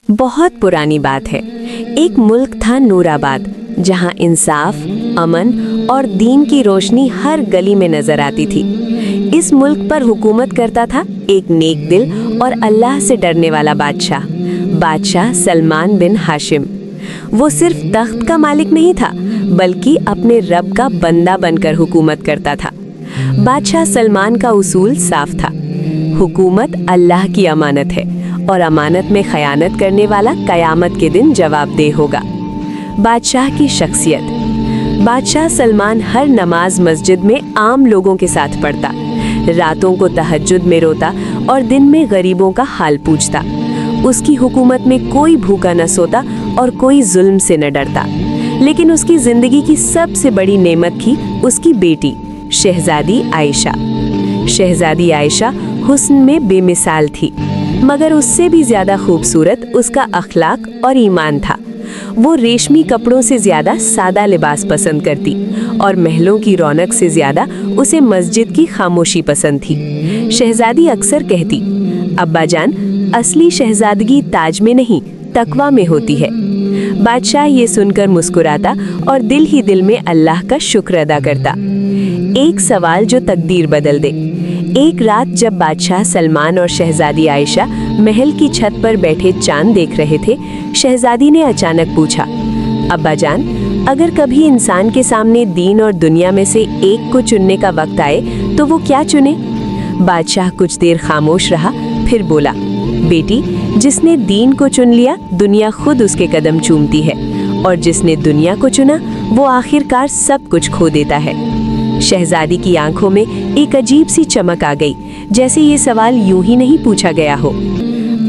बहुत पुरानी बात है। एक मुल्क था नूराबाद, जहां इंसाफ, अमन और दीन की रोशनी हर गली में नजर आती थी। इस मुल्क पर हुकूमत करता था एक नेक दिल और अल्लाह से डरने वाला बादशाह सलमान बिन हाशिम। वो सिर्फ तख्त का मालिक नहीं था, बल्कि अपने रब का बंदा बनकर हुकूमत करता था। बादशाह सलमान का उसूल साफ था, हुकूमत अल्लाह की अमानत है और अमानत में खयानत करने वाला कयामत के दिन जवाबदेह होगा। बादशाह की शख्सियत। बादशाह सलमान हर नमाज मस्जिद में आम लोगों के साथ पढ़ता, रातों को तहज्जुद में रोता और दिन में गरीबों का हाल पूछता। उसकी हुकूमत में कोई भूखा न सोता और कोई जुल्म से न डरता। लेकिन उसकी जिंदगी की सबसे बड़ी नेमत थी उसकी बेटी शहजादी आयशा। शहजादी आयशा हुस्न में बेमिसाल थी, मगर उससे भी ज्यादा खूबसूरत उसका अखलाक और ईमान था। वो रेशमी कपड़ों से ज्यादा सादा लिबास पसंद करती और महलों की रौनक से ज्यादा उसे मस्जिद की खामोशी पसंद थी। शहजादी अक्सर कहती, अब्बा जान, असली शहजादगी ताज में नहीं, तकवा में होती है। बादशाह ये सुनकर मुस्कुराता और दिल ही दिल में अल्लाह का शुक्र अदा करता। एक सवाल जो तकदीर बदल दे। एक रात जब बादशाह सलमान और शहजादी आयशा महल की छत पर बैठे चांद देख रहे थे, शहजादी ने अचानक पूछा, अब्बा जान, अगर कभी इंसान के सामने दीन और दुनिया में से एक को चुनने का वक्त आए तो वो क्या चुने? बादशाह कुछ देर खामोश रहा, फिर बोला, बेटी, जिसने दीन को चुन लिया, दुनिया खुद उसके कदम चूमती है, और जिसने दुनिया को चुना, वो आखिरकार सब कुछ खो देता है। शहजादी की आंखों में एक अजीब सी चमक आ गई, जैसे ये सवाल यूं ही नहीं पूछा गया हो।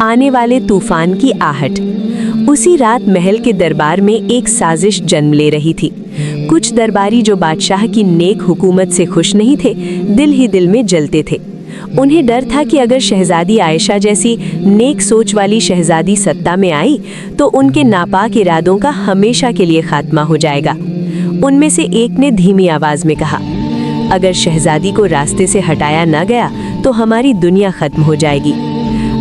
आने वाले तूफान की आहट। उसी रात महल के दरबार में एक साजिश जन्म ले रही थी। कुछ दरबारी जो बादशाह की नेक हुकूमत से खुश नहीं थे, दिल ही दिल में जलते थे। उन्हें डर था कि अगर शहजादी आयशा जैसी नेक सोच वाली शहजादी सत्ता में आई तो उनके नापाक इरादों का हमेशा के लिए खात्मा हो जाएगा। उनमें से एक ने धीमी आवाज में कहा, अगर शहजादी को रास्ते से हटाया न गया तो हमारी दुनिया खत्म हो जाएगी।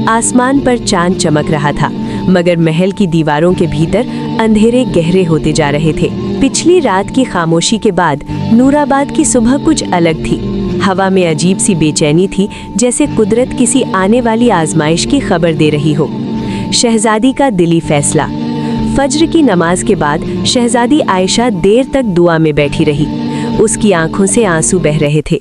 आसमान पर चांद चमक रहा था, मगर महल की दीवारों के भीतर अंधेरे गहरे होते जा रहे थे। पिछली रात की खामोशी के बाद नूराबाद की सुबह कुछ अलग थी। हवा में अजीब सी बेचैनी थी, जैसे कुदरत किसी आने वाली आजमाइश की खबर दे रही हो। शहजादी का दिली फैसला। फज्र की नमाज के बाद शहजादी आयशा देर तक दुआ में बैठी रही। उसकी आंखों से आंसू बह रहे थे।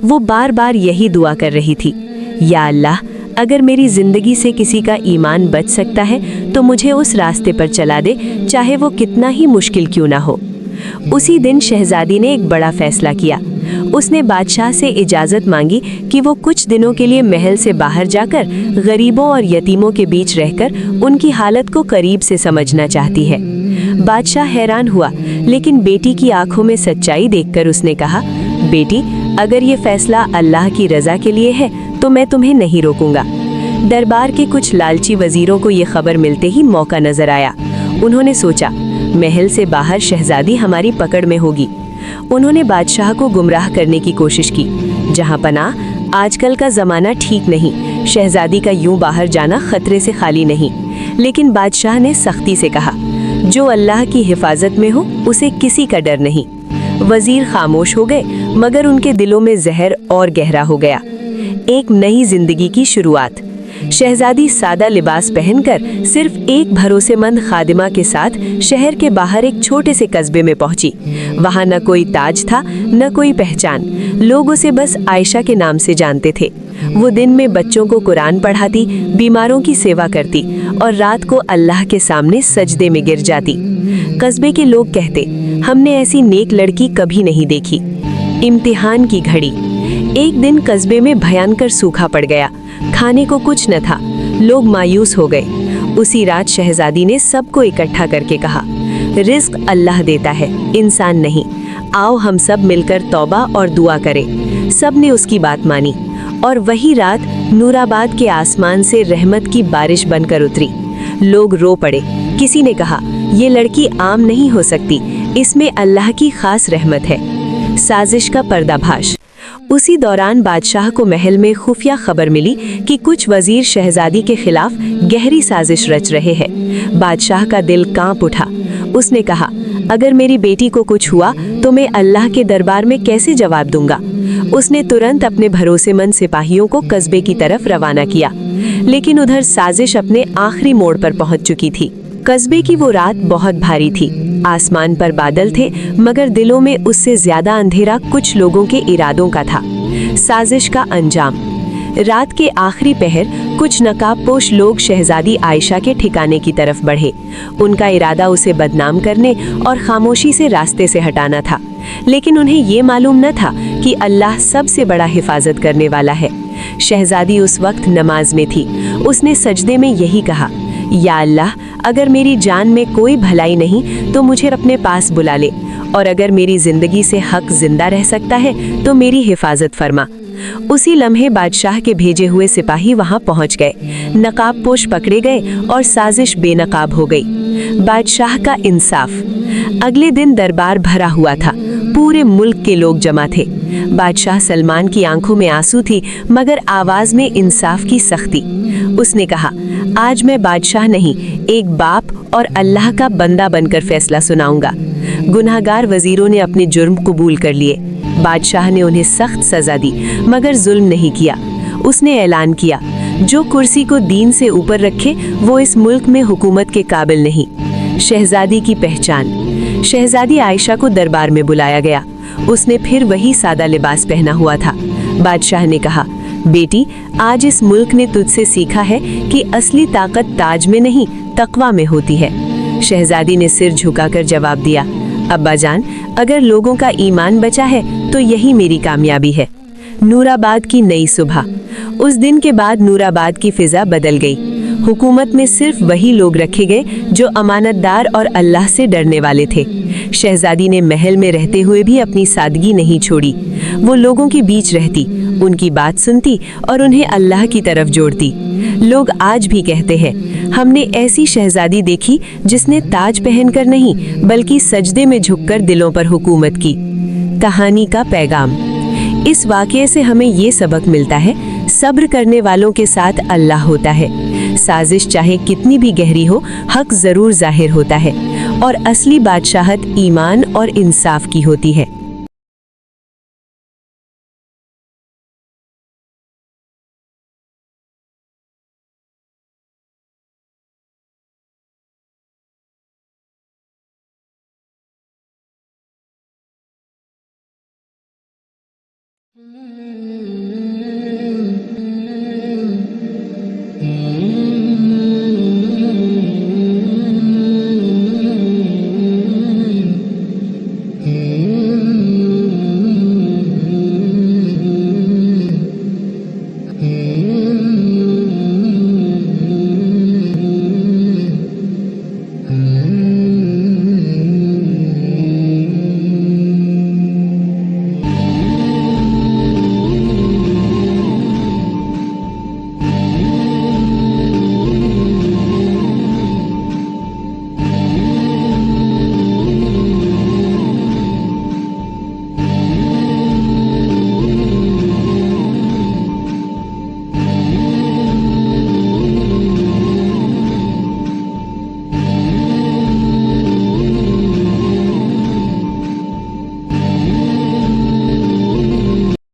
वो बार बार यही दुआ कर रही थी, या अल्लाह, अगर मेरी जिंदगी से किसी का ईमान बच सकता है तो मुझे उस रास्ते पर चला दे, चाहे वो कितना ही मुश्किल क्यों ना हो। उसी दिन शहजादी ने एक बड़ा फैसला किया। उसने बादशाह से इजाज़त मांगी कि वो कुछ दिनों के लिए महल से बाहर जाकर गरीबों और यतीमों के बीच रहकर उनकी हालत को करीब से समझना चाहती है। बादशाह हैरान हुआ, लेकिन बेटी की आंखों में सच्चाई देखकर उसने कहा, बेटी, अगर ये फैसला अल्लाह की रज़ा के लिए है तो मैं तुम्हें नहीं रोकूंगा। दरबार के कुछ लालची वजीरों को ये खबर मिलते ही मौका नजर आया। उन्होंने सोचा, महल से बाहर शहजादी हमारी पकड़ में होगी। उन्होंने बादशाह को गुमराह करने की कोशिश की। जहां पनाह, आजकल का ज़माना ठीक नहीं, शहजादी का यूं बाहर जाना खतरे से खाली नहीं। लेकिन बादशाह ने सख्ती से कहा, जो अल्लाह की हिफाजत में हो उसे किसी का डर नहीं। वजीर खामोश हो गए, मगर उनके दिलों में जहर और गहरा हो गया। एक नई जिंदगी की शुरुआत। शहजादी सादा लिबास पहनकर सिर्फ एक भरोसेमंद खादिमा के साथ शहर के बाहर एक छोटे से कस्बे में पहुंची। वहां न कोई ताज था, न कोई पहचान। लोग उसे बस आयशा के नाम से जानते थे। वो दिन में बच्चों को कुरान पढ़ाती, बीमारों की सेवा करती और रात को अल्लाह के सामने सजदे में गिर जाती। कस्बे के लोग कहते, हमने ऐसी नेक लड़की कभी नहीं देखी। इम्तिहान की घड़ी। एक दिन कस्बे में भयंकर सूखा पड़ गया। खाने को कुछ न था। लोग मायूस हो गए। उसी रात शहजादी ने सबको इकट्ठा करके कहा, रिस्क अल्लाह देता है, इंसान नहीं। आओ हम सब मिलकर तौबा और दुआ करें। सब ने उसकी बात मानी और वही रात नूराबाद के आसमान से रहमत की बारिश बनकर उतरी। लोग रो पड़े। किसी ने कहा, ये लड़की आम नहीं हो सकती, इसमें अल्लाह की खास रहमत है। साजिश का पर्दाफाश। उसी दौरान बादशाह को महल में खुफिया खबर मिली कि कुछ वजीर शहजादी के खिलाफ गहरी साजिश रच रहे हैं। बादशाह का दिल कांप उठा। उसने कहा, अगर मेरी बेटी को कुछ हुआ तो मैं अल्लाह के दरबार में कैसे जवाब दूंगा। उसने तुरंत अपने भरोसेमंद सिपाहियों को कस्बे की तरफ रवाना किया, लेकिन उधर साजिश अपने आखिरी मोड़ पर पहुंच चुकी थी। कस्बे की वो रात बहुत भारी थी। आसमान पर बादल थे, मगर दिलों में उससे ज्यादा अंधेरा कुछ लोगों के इरादों का था। साजिश का अंजाम। रात के आखिरी पहर कुछ नकाबपोश लोग शहजादी आयशा के ठिकाने की तरफ बढ़े। उनका इरादा उसे बदनाम करने और खामोशी से रास्ते से हटाना था, लेकिन उन्हें ये मालूम न था कि अल्लाह सबसे बड़ा हिफाजत करने वाला है। शहजादी उस वक्त नमाज में थी। उसने सजदे में यही कहा, या अल्लाह, अगर मेरी जान में कोई भलाई नहीं तो मुझे अपने पास बुला ले, और अगर मेरी जिंदगी से हक जिंदा रह सकता है तो मेरी हिफाजत फरमा। उसी लम्हे बादशाह के भेजे हुए सिपाही वहां पहुंच गए। नकाबपोश पकड़े गए और साजिश बेनकाब हो गई। बादशाह का इंसाफ। अगले दिन दरबार भरा हुआ था। पूरे मुल्क के लोग जमा थे। बादशाह सलमान की आंखों में आंसू थी, मगर आवाज में इंसाफ की सख्ती। उसने कहा, आज मैं बादशाह नहीं, एक बाप और अल्लाह का बंदा बनकर फैसला सुनाऊंगा। गुनाहगार वजीरों ने अपने जुर्म कबूल कर लिए। बादशाह ने उन्हें सख्त सजा दी, मगर जुल्म नहीं किया। उसने ऐलान किया, जो कुर्सी को दीन से ऊपर रखे वो इस मुल्क में हुकूमत के काबिल नहीं। शहजादी की पहचान। शहजादी आयशा को दरबार में बुलाया गया। उसने फिर वही सादा लिबास पहना हुआ था। बादशाह ने कहा, बेटी, आज इस मुल्क ने तुझसे सीखा है कि असली ताकत ताज में नहीं, तकवा में होती है। शहजादी ने सिर झुकाकर जवाब दिया, अब्बा जान, अगर लोगों का ईमान बचा है तो यही मेरी कामयाबी है। नूराबाद की नई सुबह। उस दिन के बाद नूराबाद की फिजा बदल गई। हुकूमत में सिर्फ वही लोग रखे गए जो अमानतदार और अल्लाह से डरने वाले थे। शहजादी ने महल में रहते हुए भी अपनी सादगी नहीं छोड़ी। वो लोगों के बीच रहती, उनकी बात सुनती और उन्हें अल्लाह की तरफ जोड़ती। लोग आज भी कहते हैं, हमने ऐसी शहजादी देखी जिसने ताज पहनकर नहीं बल्कि सजदे में झुककर दिलों पर हुकूमत की। कहानी का पैगाम। इस वाक़ये से हमें ये सबक मिलता है, सब्र करने वालों के साथ अल्लाह होता है। साजिश चाहे कितनी भी गहरी हो, हक ज़रूर ज़ाहिर होता है, और असली बादशाहत ईमान और इंसाफ की होती है।